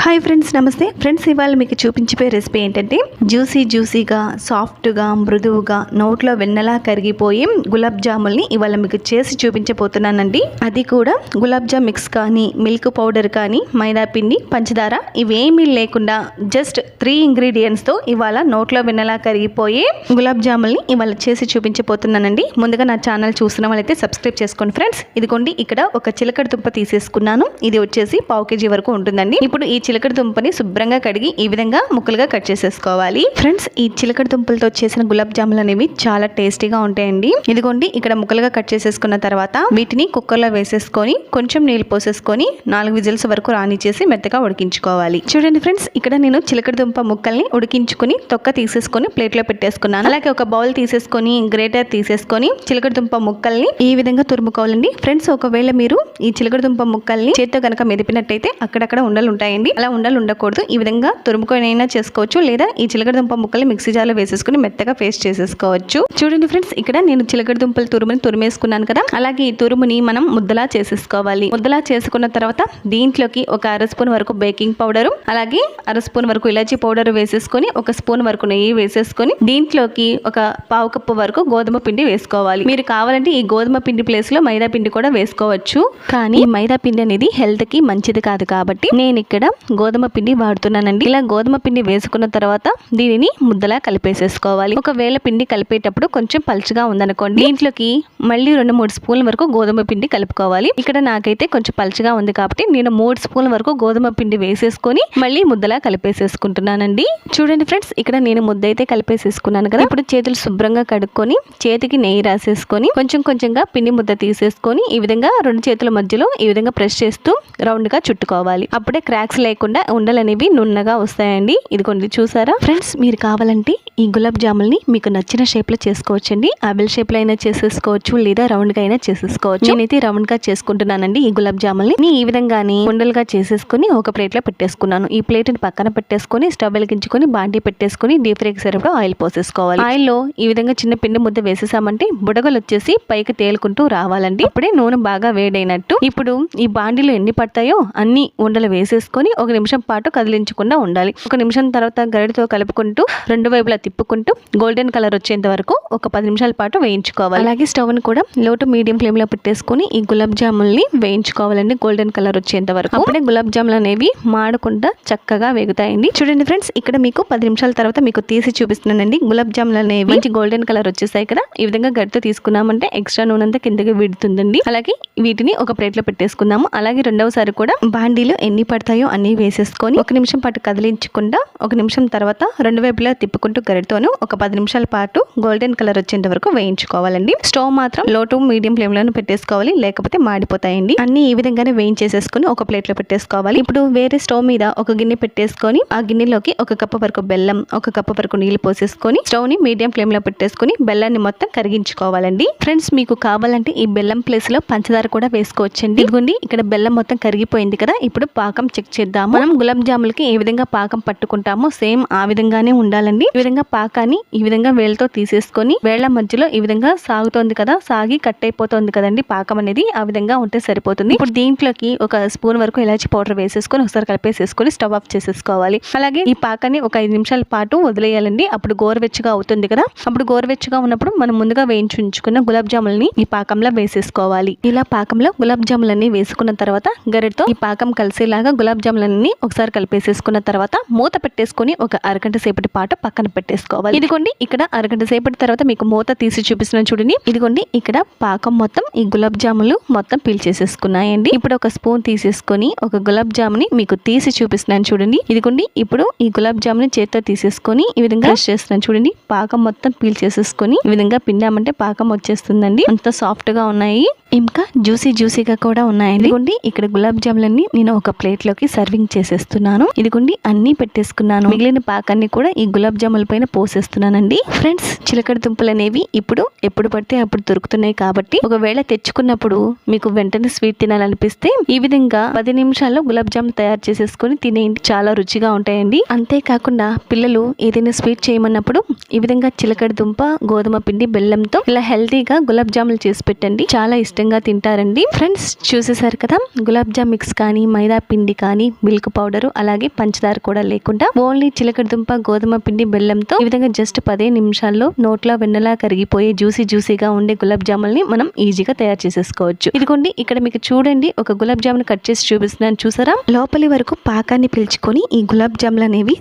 Hi friends, నమస్తే friends. ఇవాళ మీకు చూపించే రెసిపీ ఏంటంటే జ్యూసీగా సాఫ్ట్గా మృదువుగా నోట్లో వెన్నలా కరిగిపోయే గులాబ్ జాముల్ని ఇవాళ మీకు చేసి చూపించబోతున్నానండి. అది కూడా గులాబ్ జామ్ మిక్స్ కానీ మిల్క్ పౌడర్ కానీ మైదా పిండి పంచదార ఇవేమీ లేకుండా జస్ట్ 3 ఇంగ్రీడియంట్స్తో ఇవాళ నోట్లో వెన్నలా కరిగిపోయే గులాబ్ జాముల్ని ఇవాళ చేసి చూపించబోతున్నానండి. ముందుగా నా ఛానల్ చూసిన వాళ్ళైతే సబ్స్క్రైబ్ చేసుకోండి ఫ్రెండ్స్. ఇదిగోండి, ఇక్కడ ఒక చిలకడ దుంప తీసేసుకున్నాను. ఇది వచ్చేసి 1/2 kg వరకు ఉంటుందండి. ఇప్పుడు ఈ చిలకడ దుంపని శుభ్రంగా కడిగి ఈ విధంగా ముక్కలుగా కట్ చేసేసుకోవాలి. ఫ్రెండ్స్, ఈ చిలకడ దుంపలతో చేసిన గులాబ్ జాములు అనేవి చాలా టేస్టీగా ఉంటాయండి. ఇదిగోండి, ఇక్కడ ముక్కలుగా కట్ చేసేసుకున్న తర్వాత వీటిని కుక్కర్లో వేసేసుకొని కొంచెం నీళ్ళు పోసేసుకొని 4 విజిల్స్ వరకు రానిచ్చేసి మెత్తగా ఉడికించుకోవాలి. చూడండి ఫ్రెండ్స్, ఇక్కడ నేను చిలకడ దుంప ముక్కల్ని ఉడికించుకుని తొక్క తీసేసుకొని ప్లేట్లో పెట్టేసుకున్నాను. అలాగే ఒక బౌల్ తీసేసుకొని గ్రేటర్ తీసేసుకొని చిలకడ దుంప ముక్కల్ని ఈ విధంగా తురుముకోవాలండి. ఫ్రెండ్స్, ఒకవేళ మీరు ఈ చిలకడ దుంప ముక్కల్ని చేత్తో కనుక మెదిపినట్టయితే అక్కడక్కడ ఉండలు ఉంటాయండి. అలా ఉండలు ఉండకూడదు. ఈ విధంగా తురుముకొనైనా చేసుకోవచ్చు, లేదా ఈ చిలకడ దుంప ముక్కల్ని మిక్సీ జార్లో వేసేసుకుని మెత్తగా పేస్ట్ చేసేసుకోవచ్చు. చూడండి ఫ్రెండ్స్, ఇక్కడ నేను చిలకడ దుంపల తురుమేసుకున్నాను కదా. అలాగే ఈ తురుముని మనం ముద్దలా చేసేసుకోవాలి. ముద్దలా చేసుకున్న తర్వాత దీంట్లోకి ఒక 1/2 స్పూన్ వరకు బేకింగ్ పౌడర్, అలాగే 1/2 స్పూన్ వరకు ఇలాచీ పౌడర్ వేసేసుకొని 1 స్పూన్ వరకు నెయ్యి వేసేసుకొని దీంట్లోకి ఒక 1/2 కప్పు వరకు గోధుమ పిండి వేసుకోవాలి. మీరు కావాలంటే ఈ గోధుమ పిండి ప్లేస్ లో మైదా పిండి కూడా వేసుకోవచ్చు. కానీ మైదా పిండి అనేది హెల్త్ కి మంచిది కాదు కాబట్టి నేను ఇక్కడ గోధుమ పిండి వాడుతున్నానండి. ఇలా గోధుమ పిండి వేసుకున్న తర్వాత దీనిని ముద్దలా కలిపేసేసుకోవాలి. ఒకవేళ పిండి కలిపేటప్పుడు కొంచెం పలుచగా ఉందనుకోండి, దీంట్లోకి మళ్ళీ 2-3 స్పూన్ల వరకు గోధుమ పిండి కలుపుకోవాలి. ఇక్కడ నాకైతే కొంచెం పలుచగా ఉంది కాబట్టి నేను 3 స్పూన్ల వరకు గోధుమ పిండి వేసేసుకొని మళ్ళీ ముద్దలా కలిపేసేసుకుంటున్నానండి. చూడండి ఫ్రెండ్స్, ఇక్కడ నేను ముద్ద అయితే కలిపేసేసుకున్నాను కదా. ఇప్పుడు చేతులు శుభ్రంగా కడుక్కొని చేతికి నెయ్యి రాసేసుకొని కొంచెంగా పిండి ముద్ద తీసేసుకొని ఈ విధంగా 2 చేతుల మధ్యలో ఈ విధంగా ప్రెస్ చేస్తూ రౌండ్ గా చుట్టుకోవాలి. అప్పుడే క్రాక్స్ లేకుండా ఉండలనేవి నున్నగా వస్తాయండి. ఇదిగోండి, చూసారా ఫ్రెండ్స్. మీరు కావాలంటే ఈ గులాబ్ జాముల్ని మీకు నచ్చిన షేప్ లో చేసుకోవచ్చండి. ఆపిల్ షేప్ లో అయినా చేసేసుకోవచ్చు, లేదా రౌండ్ గా అయినా చేసేసుకోవచ్చు. నేనైతే రౌండ్ గా చేసుకుంటున్నానండి ఈ గులాబ్ జాముల్ని. ఈ విధంగానే ఉండలుగా చేసేసుకొని ఒక ప్లేట్ లో పెట్టేసుకున్నాను. ఈ ప్లేట్ ని పక్కన పెట్టేసుకొని స్టవ్ వెలిగించుకొని బాండీ పెట్టేసుకొని డీప్ ఫ్రై సరిపడా ఆయిల్ పోసేసుకోవాలి. ఆయిల్ లో ఈ విధంగా చిన్న పిండి ముద్ద వేసేసామంటే బుడగలు వచ్చేసి పైకి తేలుకుంటూ రావాలండి. అప్పుడే నూనె బాగా వేడైనట్టు. ఇప్పుడు ఈ బాండీలో ఎన్ని పడతాయో అన్ని ఉండలు వేసేసుకొని 1 నిమిషం పాటు కదిలించకుండా ఉండాలి. 1 నిమిషం తర్వాత గరిటతో కలుపుకుంటూ 2 వైపులా తిప్పుకుంటూ గోల్డెన్ కలర్ వచ్చేంత వరకు ఒక 10 నిమిషాల పాటు వేయించుకోవాలి. అలాగే స్టవ్ ని కూడా లో టు మీడియం ఫ్లేమ్ లో పెట్టేసుకొని ఈ గులాబ్ జాముల్ని వేయించుకోవాలండి గోల్డెన్ కలర్ వచ్చేంత వరకు. అప్పుడే గులాబ్ జాములు అనేవి మాడకుండా చక్కగా వేగుతాయండి. చూడండి ఫ్రెండ్స్, ఇక్కడ మీకు 10 నిమిషాల తర్వాత మీకు తీసి చూపిస్తున్నానండి. గులాబ్ జాములు అనేవి మంచి గోల్డెన్ కలర్ వచ్చేసాయి కదా. ఈ విధంగా గరిటతో తీసుకున్నామంటే ఎక్స్ట్రా నూనె అంతా కిందకి విడుతుందండి. అలాగే వీటిని ఒక ప్లేట్ లో పెట్టేసుకుందాము. అలాగే రెండవసారి కూడా బాండీలో ఎన్ని పడతాయో అన్ని వేసేసుకొని 1 నిమిషం పాటు కదిలించకుండా 1 నిమిషం తర్వాత 2 వైపులా తిప్పుకుంటూ గరిటతోను ఒక 10 నిమిషాల పాటు గోల్డెన్ కలర్ వచ్చేంత వరకు వేయించుకోవాలండి. స్టవ్ మాత్రం లో టు మీడియం ఫ్లేమ్ లోనే పెట్టేసుకోవాలి, లేకపోతే మాడిపోతాయండి. అన్ని ఈ విధంగానే వేయించేసేసుకొని ఒక ప్లేట్ లో పెట్టేసుకోవాలి. ఇప్పుడు వేరే స్టవ్ మీద ఒక గిన్నె పెట్టేసుకొని ఆ గిన్నెలోకి 1 కప్పు వరకు బెల్లం, 1 కప్పు వరకు నీళ్లు పోసేసుకొని స్టవ్ ని మీడియం ఫ్లేమ్ లో పెట్టేసుకొని బెల్లాన్ని మొత్తం కరిగించుకోవాలండి. ఫ్రెండ్స్, మీకు కావాలంటే ఈ బెల్లం ప్లేస్ లో పంచదార కూడా వేసుకోవచ్చండి. ఇదిగోండి, ఇక్కడ బెల్లం మొత్తం కరిగిపోయింది కదా. ఇప్పుడు పాకం చెక్ చేద్దాం. మనం గులాబ్ జాములకి ఏ విధంగా పాకం పట్టుకుంటామో సేమ్ ఆ విధంగానే ఉండాలండి. ఈ విధంగా పాకాన్ని ఈ విధంగా వేళ్ళతో తీసేసుకొని వేళ్ల మధ్యలో ఈ విధంగా సాగుతోంది కదా, సాగి కట్ అయిపోతుంది కదండి పాకం అనేది. ఆ విధంగా ఉంటే సరిపోతుంది. ఇప్పుడు దీంట్లోకి 1 స్పూన్ వరకు ఇలాచీ పౌడర్ వేసేసుకొని ఒకసారి కలిపేసేసుకొని స్టవ్ ఆఫ్ చేసేసుకోవాలి. అలాగే ఈ పాకాన్ని ఒక 5 నిమిషాల పాటు వదిలేయాలండి. అప్పుడు గోరువెచ్చగా అవుతుంది కదా. అప్పుడు గోరువెచ్చగా ఉన్నప్పుడు మనం ముందుగా వేయించి ఉంచుకున్న గులాబ్ జాములని ఈ పాకంలో వేసేసుకోవాలి. ఇలా పాకంలో గులాబ్ జాములన్నీ వేసుకున్న తర్వాత గరిటతో ఈ పాకం కలిసేలాగా గులాబ్ జాములన్నీ ఒకసారి కలిపేసేసుకున్న తర్వాత మూత పెట్టేసుకొని ఒక అరగంట సేపటి పాటు పక్కన పెట్టేసుకోవాలి. ఇదిగోండి, ఇక్కడ అరగంట సేపటి తర్వాత మీకు మూత తీసి చూపిస్తున్నాను చూడండి. ఇదిగోండి, ఇక్కడ పాకం మొత్తం ఈ గులాబ్ జాములు మొత్తం పీల్చేసేసుకున్నాయండి. ఇప్పుడు 1 స్పూన్ తీసేసుకొని ఒక గులాబ్ జాముని మీకు తీసి చూపిస్తున్నాను చూడండి. ఇదిగోండి, ఇప్పుడు ఈ గులాబ్ జాముని చేత్తో తీసేసుకొని ఈ విధంగా బ్రష్ చేస్తున్నాను చూడండి. పాకం మొత్తం పీల్చేసేసుకొని ఈ విధంగా పిండామంటే పాకం వచ్చేస్తుందండి. అంత సాఫ్ట్ గా ఉన్నాయి, ఇంకా జ్యూసీగా కూడా ఉన్నాయండి. ఇదిగోండి, ఇక్కడ గులాబ్ జాములన్నీ నేను ఒక ప్లేట్ లోకి సర్వింగ్ చేసేస్తున్నాను. ఇదిగోండి, అన్ని పెట్టేసుకున్నాను. మిగిలిన పాకాన్ని కూడా ఈ గులాబ్ జాముల పైన పోసేస్తున్నానండి. ఫ్రెండ్స్, చిలకడ దుంపలు అనేవి ఇప్పుడు ఎప్పుడు పడితే అప్పుడు దొరుకుతున్నాయి కాబట్టి ఒకవేళ తెచ్చుకున్నప్పుడు మీకు వెంటనే స్వీట్ తినాలనిపిస్తే ఈ విధంగా 10 నిమిషాల్లో గులాబ్ జామున్ తయారు చేసేసుకొని తినేయండి. చాలా రుచిగా ఉంటాయండి. అంతేకాకుండా పిల్లలు ఏదైనా స్వీట్ చేయమన్నప్పుడు ఈ విధంగా చిలకడ దుంప, గోధుమ పిండి, బెల్లంతో ఇలా హెల్తీగా గులాబ్ జాములు చేసి పెట్టండి. చాలా ఇష్టం ఇష్టంగా తింటారండి. ఫ్రెండ్స్ చూసేసారు కదా, గులాబ్ జామ్ మిక్స్ కానీ మైదా పిండి కానీ మిల్క్ పౌడర్ అలాగే పంచదార కూడా లేకుండా ఓన్లీ చిలకడదుంప గోధుమ పిండి బెల్లంతో ఈ విధంగా జస్ట్ 10 నిమిషాల్లో నోట్లో వెన్నలా కరిగిపోయే జ్యూసీగా ఉండే గులాబ్ జాముల్ని మనం ఈజీగా తయారు చేసేసుకోవచ్చు. ఇదిగోండి ఇక్కడ మీకు చూడండి, ఒక గులాబ్ జామున్ కట్ చేసి చూపిస్తున్నాను చూసారా, లోపలి వరకు పాకాన్ని పీల్చుకొని ఈ గులాబ్ జాములు అనేవి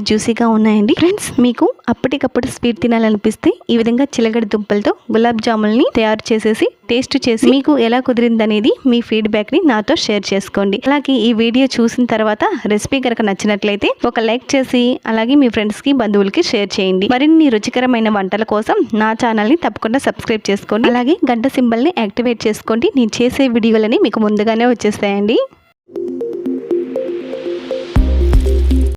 జ్యూసీగా ఉన్నాయండి. ఫ్రెండ్స్ మీకు అప్పటికప్పుడు స్వీట్ తినాలనిపిస్తే ఈ విధంగా చిలకడ దుంపలతో గులాబ్ జాముల్ని తయారు చేసేసి టేస్ట్ చేసి మీకు ఎలా కుదిరిందనేది మీ ఫీడ్బ్యాక్ ని నాతో షేర్ చేసుకోండి. అలాగే ఈ వీడియో చూసిన తర్వాత రెసిపీ కనుక నచ్చినట్లయితే ఒక లైక్ చేసి అలాగే మీ ఫ్రెండ్స్ కి బంధువులకి షేర్ చేయండి. మరిన్ని రుచికరమైన వంటల కోసం నా ఛానల్ ని తప్పకుండా సబ్స్క్రైబ్ చేసుకోండి. అలాగే గంట సింబల్ ని యాక్టివేట్ చేసుకోండి. నేను చేసే వీడియోలని మీకు ముందుగానే వచ్చేస్తాయండి.